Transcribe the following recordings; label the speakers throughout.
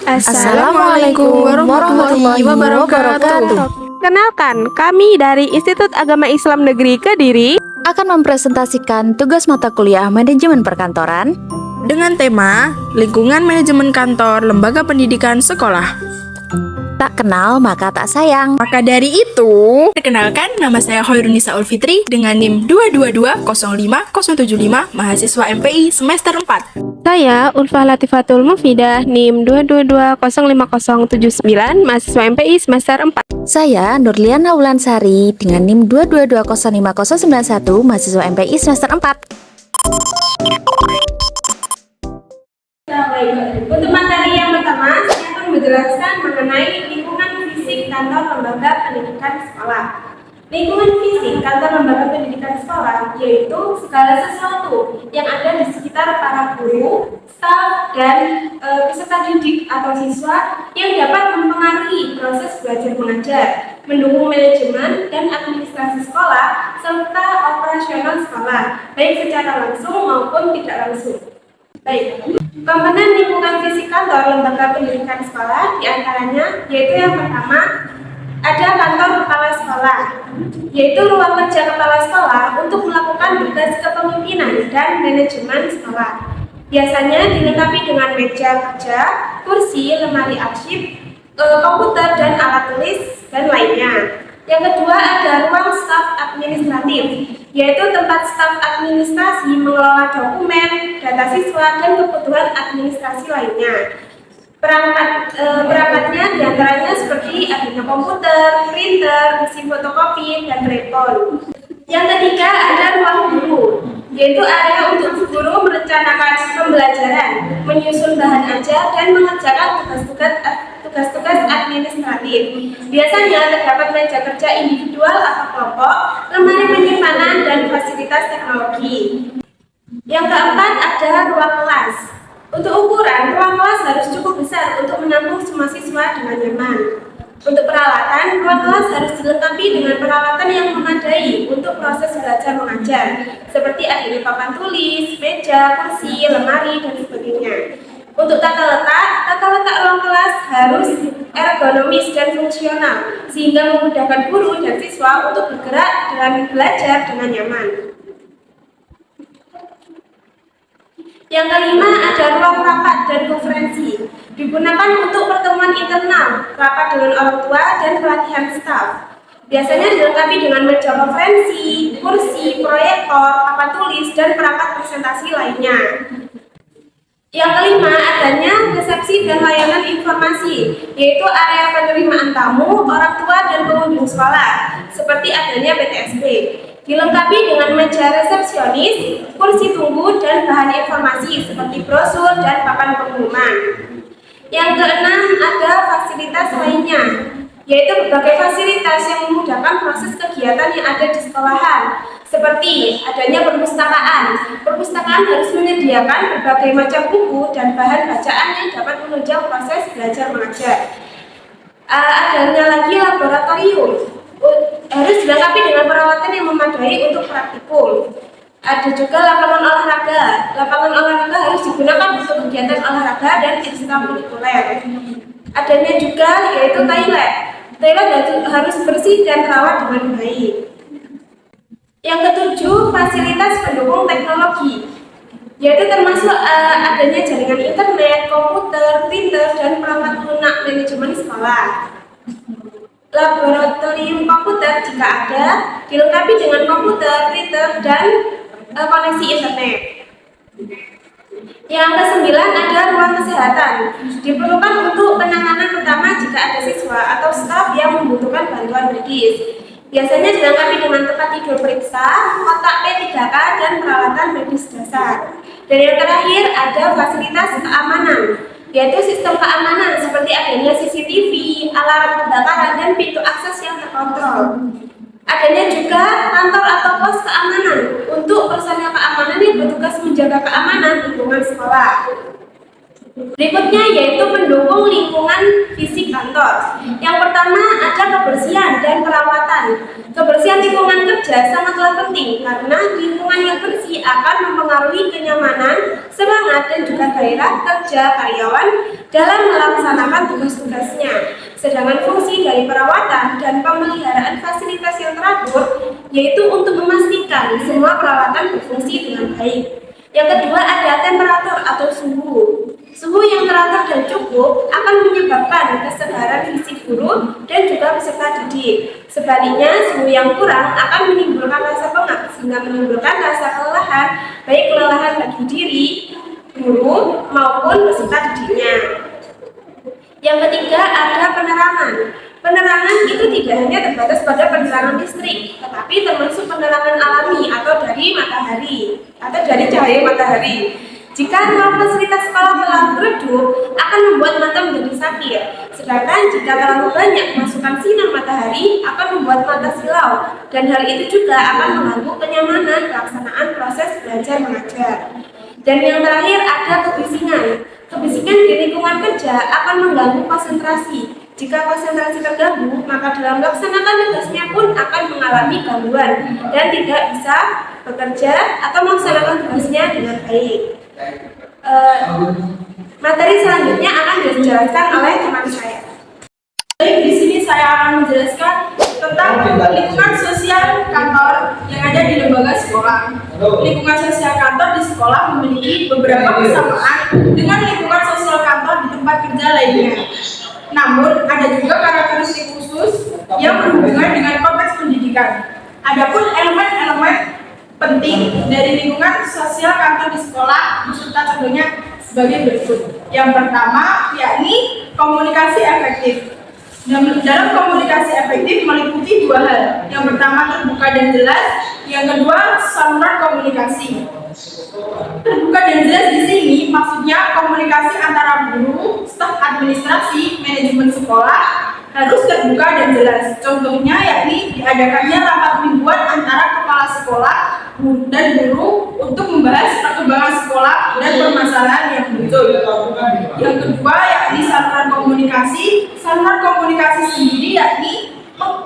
Speaker 1: Assalamualaikum warahmatullahi wabarakatuh.
Speaker 2: Kenalkan, kami dari Institut Agama Islam Negeri Kediri
Speaker 1: Akan mempresentasikan tugas mata kuliah manajemen perkantoran
Speaker 3: dengan tema Lingkungan Manajemen Kantor Lembaga Pendidikan Sekolah.
Speaker 1: Tak kenal maka tak sayang.
Speaker 3: Maka dari itu, perkenalkan nama saya Hoirunisa Ulfitri dengan NIM 222-05075, mahasiswa MPI semester 4.
Speaker 2: Saya Ulfah Latifatul Mufidah, NIM 222-05079, mahasiswa MPI semester 4.
Speaker 1: Saya Nurliana Wulansari dengan NIM 222-05091, mahasiswa MPI semester 4.
Speaker 2: Untuk materi yang pertama, saya akan menjelaskan mengenai lingkungan fisik kantor lembaga pendidikan sekolah. Lingkungan fisik kantor lembaga pendidikan sekolah yaitu segala sesuatu yang ada di sekitar para guru, staf, dan peserta didik atau siswa yang dapat mempengaruhi proses belajar mengajar, mendukung manajemen dan administrasi sekolah, serta operasional sekolah, baik secara langsung maupun tidak langsung. Baik, komponen lingkungan fisik kantor lembaga pendidikan sekolah diantaranya yaitu yang pertama ada kantor kepala sekolah, yaitu ruang kerja kepala sekolah untuk melakukan tugas kepemimpinan dan manajemen sekolah. Biasanya dilengkapi dengan meja kerja, kursi, lemari arsip, komputer dan alat tulis dan lainnya. Yang kedua ada ruang staf administratif, yaitu tempat staf administrasi mengelola dokumen, data siswa, dan kebutuhan administrasi lainnya. Perangkatnya diantaranya seperti adanya komputer, printer, mesin fotokopi, dan telepon. Yang ketiga ada ruang guru, yaitu area untuk guru merencanakan pembelajaran, menyusun bahan ajar, dan mengerjakan tugas-tugas administratif. Biasanya terdapat meja kerja individual atau kelompok, lemari penyimpanan, dan fasilitas teknologi. Yang keempat ada ruang kelas. Untuk ukuran, ruang kelas harus cukup besar untuk menampung semua siswa dengan nyaman. Untuk peralatan, ruang kelas harus dilengkapi dengan peralatan yang memadai untuk proses belajar mengajar, seperti adanya papan tulis, meja, kursi, lemari, dan sebagainya. Untuk tata letak ruang kelas harus ergonomis dan fungsional, sehingga memudahkan guru dan siswa untuk bergerak dan belajar dengan nyaman. Yang kelima ada ruang rapat dan konferensi, digunakan untuk pertemuan internal, rapat dengan orang tua, dan pelatihan staf. Biasanya dilengkapi dengan meja konferensi, kursi, proyektor, papan tulis, dan perangkat presentasi lainnya. Yang kelima adanya resepsi dan layanan informasi, yaitu area penerimaan tamu, orang tua, dan pengunjung sekolah, seperti adanya PTSD. Dilengkapi dengan meja resepsionis, kursi tunggu, dan bahan informasi seperti brosur dan papan pengumuman. Yang keenam ada fasilitas lainnya, yaitu berbagai fasilitas yang memudahkan proses kegiatan yang ada di sekolahan, seperti adanya perpustakaan. Perpustakaan harus menyediakan berbagai macam buku dan bahan bacaan yang dapat menunjang proses belajar mengajar. Adanya lagi laboratorium, harus dilengkapi dengan peralatan yang memadai untuk praktikum. Ada juga lapangan olahraga. Lapangan olahraga harus digunakan untuk kegiatan olahraga dan ekstrakurikuler. Adanya juga yaitu toilet. Toilet harus bersih dan terawat dengan baik. Yang ketujuh, fasilitas pendukung teknologi, yaitu termasuk adanya jaringan internet, komputer, printer, dan perangkat lunak manajemen sekolah. Laboratorium komputer jika ada, dilengkapi dengan komputer, printer, dan koneksi internet. Yang kesembilan ada ruang kesehatan, diperlukan untuk penanganan pertama jika ada siswa atau staf yang membutuhkan bantuan medis. Biasanya dilengkapi dengan tempat tidur periksa, kotak P3K, dan peralatan medis dasar. Dan yang terakhir ada fasilitas keamanan, yaitu sistem keamanan seperti adanya CCTV, alarm kebakaran, dan pintu akses yang terkontrol. Adanya juga kantor atau pos keamanan untuk personel keamanan yang bertugas menjaga keamanan lingkungan sekolah. Berikutnya yaitu mendukung lingkungan fisik kantor. Yang pertama ada kebersihan dan perawatan. Kebersihan lingkungan kerja sangatlah penting karena lingkungan yang bersih akan mempengaruhi kenyamanan, semangat, dan juga gairah kerja karyawan dalam melaksanakan tugas-tugasnya. Sedangkan fungsi dari perawatan dan pemeliharaan fasilitas yang teratur yaitu untuk memastikan semua perawatan berfungsi dengan baik. Yang kedua ada temperatur atau suhu. Suhu yang teratur dan cukup akan menyebabkan kesegaran fisik guru dan juga peserta didik. Sebaliknya, suhu yang kurang akan menimbulkan rasa pengap sehingga menimbulkan rasa kelelahan, baik kelelahan bagi diri, guru maupun peserta didiknya. Yang ketiga ada penerangan. Penerangan itu tidak hanya terbatas pada penerangan listrik, tetapi termasuk penerangan alami atau dari matahari atau dari cahaya matahari. Jika ruang fasilitas sekolah terlalu redup, akan membuat mata menjadi sakit. Sedangkan jika terlalu banyak masukan sinar matahari, akan membuat mata silau. Dan hal itu juga akan mengganggu kenyamanan pelaksanaan proses belajar mengajar. Dan yang terakhir ada kebisingan. Kebisingan di lingkungan kerja akan mengganggu konsentrasi. Jika konsentrasi terganggu, maka dalam melaksanakan tugasnya pun akan mengalami gangguan dan tidak bisa bekerja atau melaksanakan tugasnya dengan baik. Materi selanjutnya akan dijelaskan oleh teman saya.
Speaker 4: Baik, di sini saya akan menjelaskan tentang lingkungan sosial kantor yang ada di lembaga sekolah. Lingkungan sosial kantor di sekolah memiliki beberapa kesamaan dengan lingkungan sosial kantor di tempat kerja lainnya. Namun, ada juga karakteristik khusus yang berhubungan dengan konteks pendidikan. Adapun elemen-elemen penting dari lingkungan sosial kantor di sekolah beserta contohnya sebagai berikut. Yang pertama, yakni komunikasi efektif. Dalam komunikasi efektif meliputi dua hal. Yang pertama terbuka dan jelas, yang kedua saluran komunikasi. Terbuka dan jelas di sini maksudnya komunikasi antara guru, staf administrasi, manajemen sekolah harus terbuka dan jelas. Contohnya yakni diadakannya rapat mingguan antara kepala sekolah dan guru untuk membahas perkembangan sekolah dan permasalahan yang muncul. Yang kedua yakni saluran komunikasi. Saluran komunikasi sendiri yakni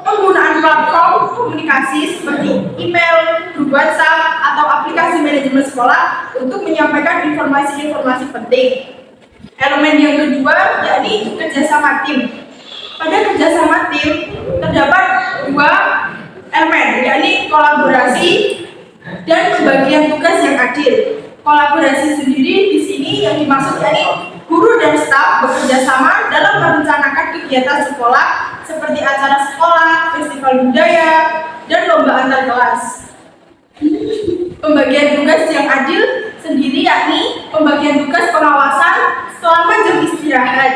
Speaker 4: penggunaan platform komunikasi seperti email, grup WhatsApp, atau aplikasi manajemen sekolah untuk menyampaikan informasi-informasi penting. Elemen yang kedua yakni kerjasama tim. Pada kerjasama tim terdapat dua elemen, yakni kolaborasi dan pembagian tugas yang adil. Kolaborasi sendiri di sini yang dimaksud yakni guru dan staf bekerja sama dalam merencanakan kegiatan sekolah seperti acara sekolah, festival budaya, dan lomba antar kelas. Pembagian tugas yang adil sendiri yakni pembagian tugas pengawasan selama jam istirahat,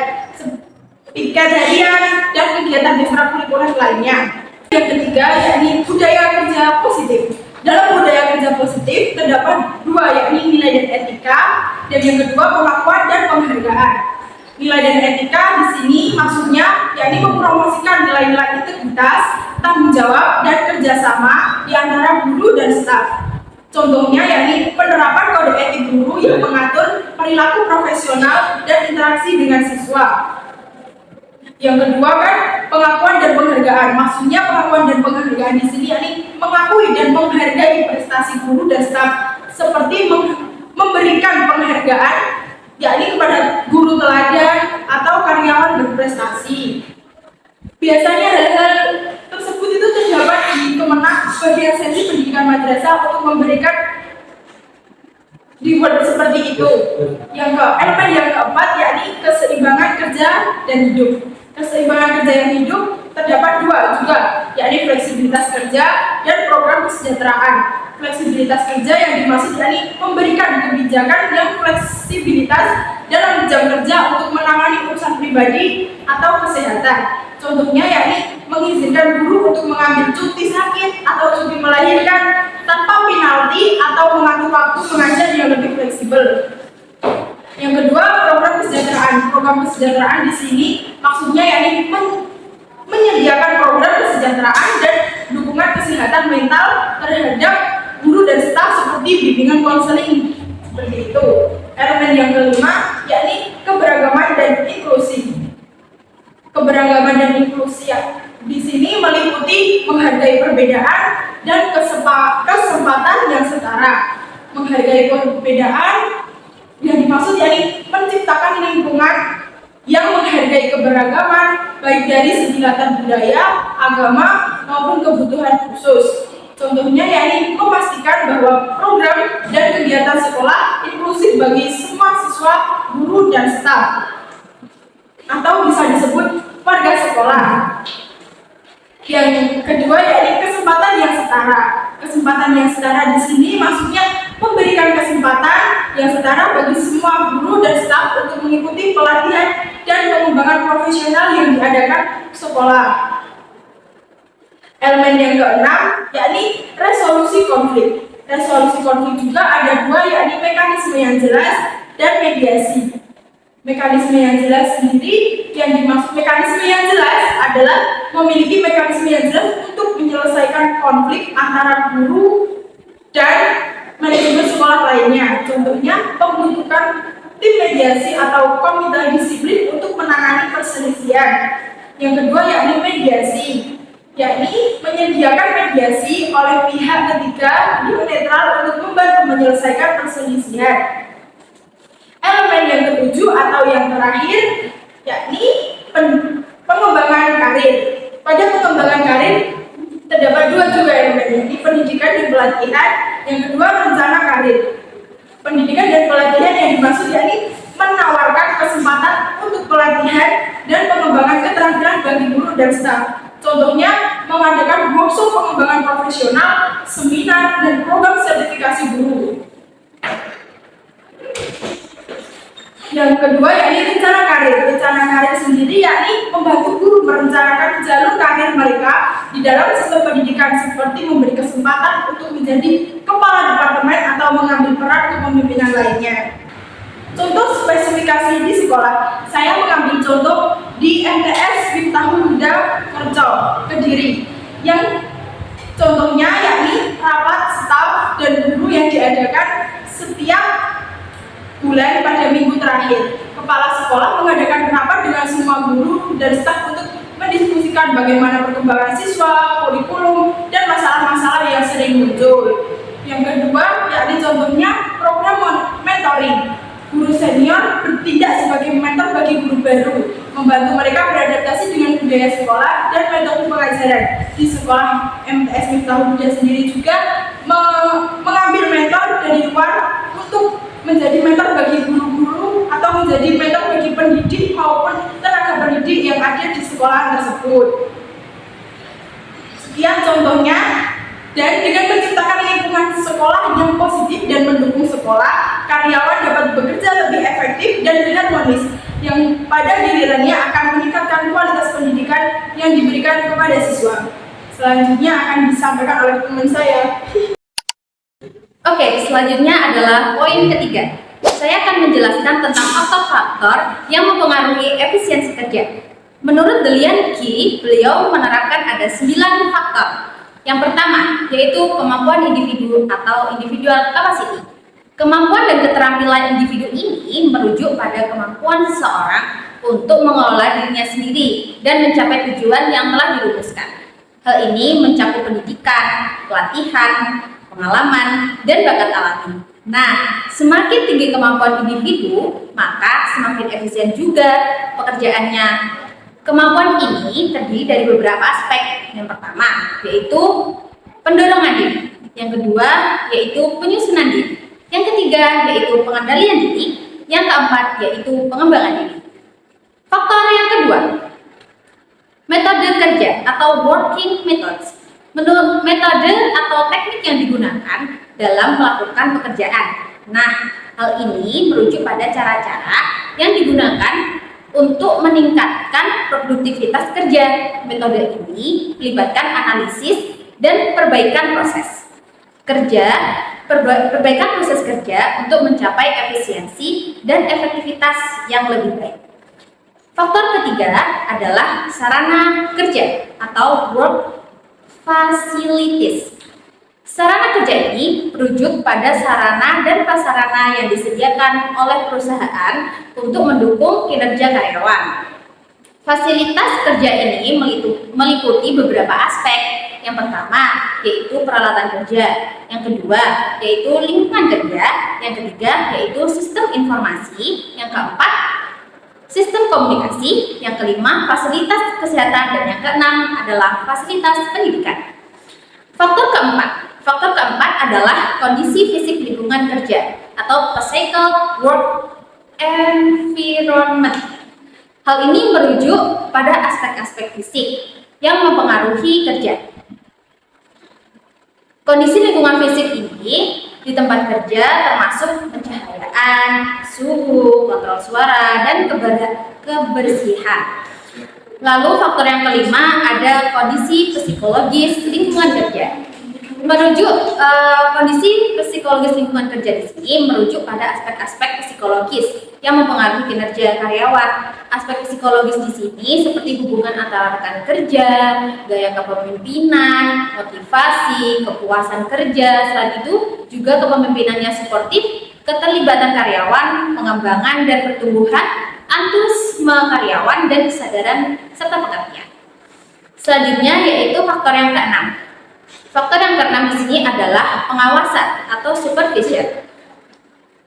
Speaker 4: piket harian, dan kegiatan ekstrakurikuler lainnya. Yang ketiga yakni budaya kerja positif. Dalam budaya kerja positif terdapat dua, yakni nilai dan etika, dan yang kedua pengakuan dan penghargaan. Nilai dan etika di sini maksudnya yakni mempromosikan nilai-nilai integritas, tanggung jawab, dan kerjasama di antara guru dan staf. Contohnya yakni penerapan kode etik guru yang mengatur perilaku profesional dan interaksi dengan siswa. Yang kedua kan pengakuan dan penghargaan. Maksudnya pengakuan dan penghargaan di sini yakni mengakui dan menghargai prestasi guru dan staf, seperti memberikan penghargaan yakni kepada guru teladan atau karyawan berprestasi. Biasanya hal-hal tersebut itu terdapat di Kemenak bagian sensi pendidikan madrasah untuk memberikan reward seperti itu. Elemen yang keempat yakni keseimbangan kerja dan hidup. Keseimbangan kerja yang hidup terdapat dua juga, yakni fleksibilitas kerja dan program kesejahteraan. Fleksibilitas kerja yang dimaksud yakni memberikan kebijakan yang fleksibilitas dalam jam kerja untuk menangani urusan pribadi atau kesehatan. Contohnya yakni mengizinkan guru untuk mengambil cuti sakit atau cuti melahirkan tanpa penalti atau mengatur waktu mengajar yang lebih fleksibel. Yang kedua, program kesejahteraan. Program kesejahteraan di sini maksudnya yakni menyediakan program kesejahteraan dan dukungan kesehatan mental terhadap guru dan staf seperti bimbingan konseling seperti itu. Elemen yang kelima yakni keberagaman dan inklusi. Di sini meliputi menghargai perbedaan dan kesempatan yang setara. Menghargai perbedaan yang dimaksud yakni menciptakan lingkungan yang menghargai keberagaman baik dari segi latar budaya, agama maupun kebutuhan khusus. Contohnya yakni memastikan bahwa program dan kegiatan sekolah inklusif bagi semua siswa, guru, dan staf, atau bisa disebut warga sekolah. Yang kedua yakni kesempatan yang setara. Kesempatan yang setara di sini maksudnya memberikan kesempatan yang setara bagi semua guru dan staf untuk mengikuti pelatihan dan pengembangan profesional yang diadakan sekolah. Elemen yang keenam yakni resolusi konflik. Resolusi konflik juga ada dua, yakni mekanisme yang jelas dan mediasi. Mekanisme yang jelas sendiri, yang dimaksud mekanisme yang jelas adalah memiliki mekanisme yang jelas untuk menyelesaikan konflik antara guru dan manajemen sekolah lainnya. Contohnya pembentukan tim mediasi atau komite disiplin untuk menangani perselisihan. Yang kedua yakni mediasi, yakni menyediakan mediasi oleh pihak ketiga yang netral untuk membantu menyelesaikan perselisihan. Elemen yang ketujuh atau yang terakhir yakni pengembangan karir. Pada pengembangan karir terdapat dua juga elemen, yakni pendidikan dan pelatihan. Yang kedua rencana karir. Pendidikan dan pelatihan yang dimaksud yakni menawarkan kesempatan untuk pelatihan dan pengembangan keterampilan bagi guru dan staf. Contohnya mengadakan workshop pengembangan profesional, seminar, dan program sertifikasi guru. Yang kedua yakni rencana karir. Rencana karir sendiri yakni membantu guru merencanakan jalur karir mereka di dalam sistem pendidikan, seperti memberi kesempatan untuk menjadi kepala departemen atau mengambil peran kepemimpinan lainnya. Contoh spesifikasi di sekolah, saya mengambil contoh di MTS Miftahul Huda Kerco, Kediri, yang contohnya yakni rapat staf dan guru yang diadakan setiap bulan pada minggu terakhir. Kepala sekolah mengadakan rapat dengan semua guru dan staf untuk mendiskusikan bagaimana perkembangan siswa, kurikulum, dan masalah-masalah yang sering muncul. Yang kedua, yakni contohnya program mentoring. Guru senior bertindak sebagai mentor bagi guru baru, membantu mereka beradaptasi dengan budaya sekolah dan metode pengajaran. Di sekolah MTS Miftahul Huda sendiri juga mengambil mentor dari luar untuk menjadi mentor bagi guru-guru atau menjadi mentor bagi pendidik maupun tenaga pendidik yang ada di sekolah tersebut. Sekian contohnya. Dan dengan menciptakan lingkungan sekolah yang positif dan mendukung sekolah, karyawan dapat bekerja lebih efektif dan harmonis, yang pada gilirannya akan meningkatkan kualitas pendidikan yang diberikan kepada siswa. Selanjutnya akan disampaikan oleh teman saya.
Speaker 1: Oke, selanjutnya adalah poin ketiga. Saya akan menjelaskan tentang faktor-faktor yang mempengaruhi efisiensi kerja. Menurut Delian Key, beliau menerapkan ada 9 faktor. Yang pertama, yaitu kemampuan individu atau individual capacity. Kemampuan dan keterampilan individu ini merujuk pada kemampuan seseorang untuk mengelola dirinya sendiri dan mencapai tujuan yang telah dirumuskan. Hal ini mencakup pendidikan, pelatihan, pengalaman, dan bakat alami. Nah, semakin tinggi kemampuan individu, maka semakin efisien juga pekerjaannya. Kemampuan ini terdiri dari beberapa aspek. Yang pertama, yaitu pendorongan diri. Yang kedua, yaitu penyusunan diri. Yang ketiga, yaitu pengendalian diri. Yang keempat, yaitu pengembangan diri. Faktor yang kedua, metode kerja atau working methods. Menurut metode atau teknik yang digunakan dalam melakukan pekerjaan. Nah, hal ini merujuk pada cara-cara yang digunakan untuk meningkatkan produktivitas kerja. Metode ini melibatkan analisis dan perbaikan proses kerja, perbaikan proses kerja untuk mencapai efisiensi dan efektivitas yang lebih baik. Faktor ketiga adalah sarana kerja atau work facilities. Sarana kerja ini merujuk pada sarana dan prasarana yang disediakan oleh perusahaan untuk mendukung kinerja karyawan. Fasilitas kerja ini meliputi beberapa aspek. Yang pertama, yaitu peralatan kerja. Yang kedua, yaitu lingkungan kerja. Yang ketiga, yaitu sistem informasi. Yang keempat, sistem komunikasi. Yang kelima, fasilitas kesehatan. Dan yang keenam adalah fasilitas pendidikan. Faktor keempat adalah kondisi fisik lingkungan kerja atau physical work environment. Hal ini merujuk pada aspek-aspek fisik yang mempengaruhi kerja. Kondisi lingkungan fisik ini di tempat kerja termasuk pencahayaan, suhu, kontrol suara, dan kebersihan. Lalu faktor yang kelima ada kondisi psikologis lingkungan kerja. Merujuk kondisi psikologis lingkungan kerja di sini merujuk pada aspek-aspek psikologis yang mempengaruhi kinerja karyawan. Aspek psikologis di sini seperti hubungan antara rekan kerja, gaya kepemimpinan, motivasi, kepuasan kerja. Selain itu juga kepemimpinan yang suportif, keterlibatan karyawan, pengembangan dan pertumbuhan antusiasme karyawan dan kesadaran serta pengertian. Selanjutnya yaitu faktor yang keenam. Faktor yang keenam di sini adalah pengawasan atau supervision.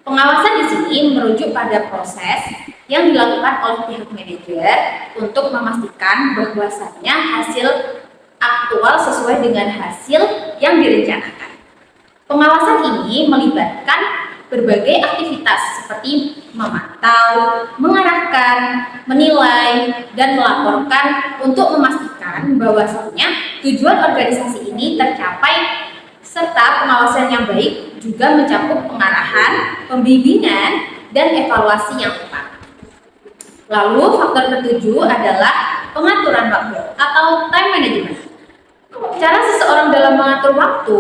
Speaker 1: Pengawasan di sini merujuk pada proses yang dilakukan oleh pihak manajer untuk memastikan bahwasannya hasil aktual sesuai dengan hasil yang direncanakan. Pengawasan ini melibatkan berbagai aktivitas seperti memantau, mengarahkan, menilai, dan melaporkan untuk memastikan bahwasannya tujuan organisasi ini tercapai, serta pengawasan yang baik juga mencakup pengarahan, pembimbingan, dan evaluasi yang tepat. Lalu faktor ketujuh adalah pengaturan waktu atau time management. Cara seseorang dalam mengatur waktu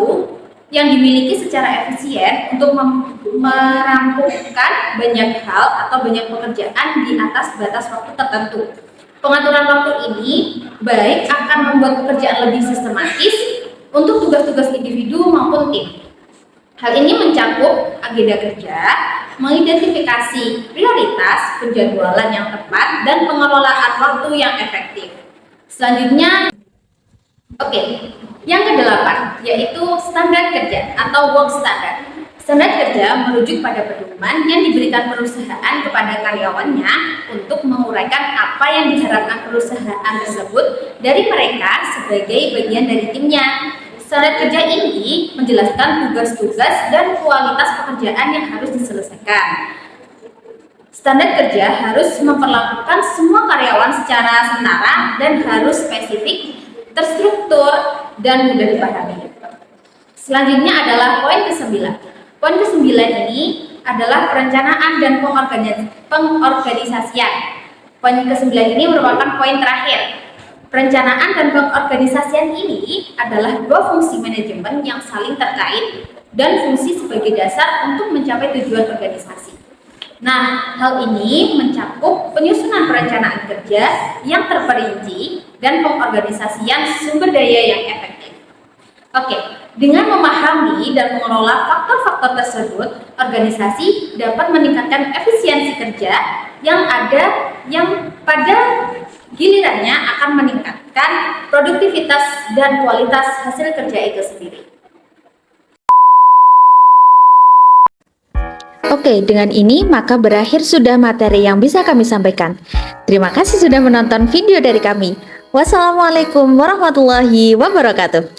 Speaker 1: yang dimiliki secara efisien untuk merampungkan banyak hal atau banyak pekerjaan di atas batas waktu tertentu. Pengaturan waktu ini baik akan membuat pekerjaan lebih sistematis untuk tugas-tugas individu maupun tim. Hal ini mencakup agenda kerja, mengidentifikasi prioritas, penjadwalan yang tepat, dan pengelolaan waktu yang efektif. Selanjutnya, yang kedelapan yaitu standar kerja atau work standard. Standar kerja merujuk pada pedoman yang diberikan perusahaan kepada karyawannya untuk menguraikan apa yang diharapkan perusahaan tersebut dari mereka sebagai bagian dari timnya. Standar kerja ini menjelaskan tugas-tugas dan kualitas pekerjaan yang harus diselesaikan. Standar kerja harus memperlakukan semua karyawan secara setara dan harus spesifik, terstruktur, dan mudah dipahami. Selanjutnya adalah poin ke-9. Poin ke-9 ini adalah perencanaan dan pengorganisasian. Poin ke-9 ini merupakan poin terakhir. Perencanaan dan pengorganisasian ini adalah dua fungsi manajemen yang saling terkait dan fungsi sebagai dasar untuk mencapai tujuan organisasi. Nah, hal ini mencakup penyusunan perencanaan kerja yang terperinci dan pengorganisasian sumber daya yang efektif. Dengan memahami dan mengelola faktor-faktor tersebut, organisasi dapat meningkatkan efisiensi kerja yang pada gilirannya akan meningkatkan produktivitas dan kualitas hasil kerja itu sendiri.
Speaker 5: Oke, dengan ini maka berakhir sudah materi yang bisa kami sampaikan. Terima kasih sudah menonton video dari kami. Wassalamualaikum warahmatullahi wabarakatuh.